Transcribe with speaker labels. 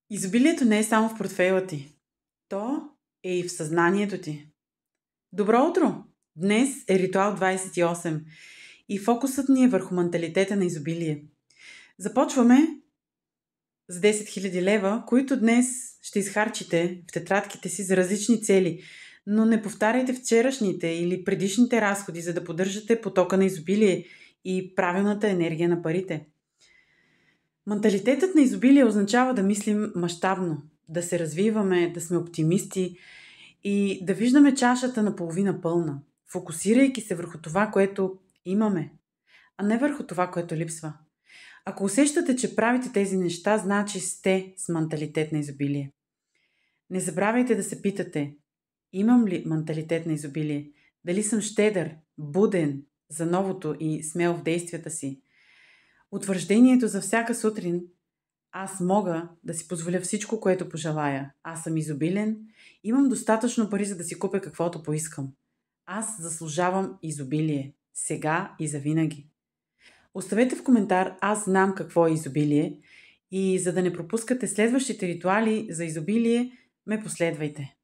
Speaker 1: Изобилието не е само в портфейла ти. То е и в съзнанието ти. Добро утро! Днес е Ритуал 28 и фокусът ни е върху менталитета на изобилие. Започваме с 10 000 лева, които днес ще изхарчите в тетрадките си за различни цели, но не повтаряйте вчерашните или предишните разходи, за да поддържате потока на изобилие и правилната енергия на парите. Менталитетът на изобилие означава да мислим мащабно, да се развиваме, да сме оптимисти и да виждаме чашата наполовина пълна, фокусирайки се върху това, което имаме, а не върху това, което липсва. Ако усещате, че правите тези неща, значи сте с менталитет на изобилие. Не забравяйте да се питате: имам ли менталитет на изобилие? Дали съм щедър, буден за новото и смел в действията си? Утвърждението за всяка сутрин: аз мога да си позволя всичко, което пожелая. Аз съм изобилен, имам достатъчно пари, за да си купя каквото поискам. Аз заслужавам изобилие. Сега и завинаги. Оставете в коментар аз знам какво е изобилие и за да не пропускате следващите ритуали за изобилие, ме последвайте.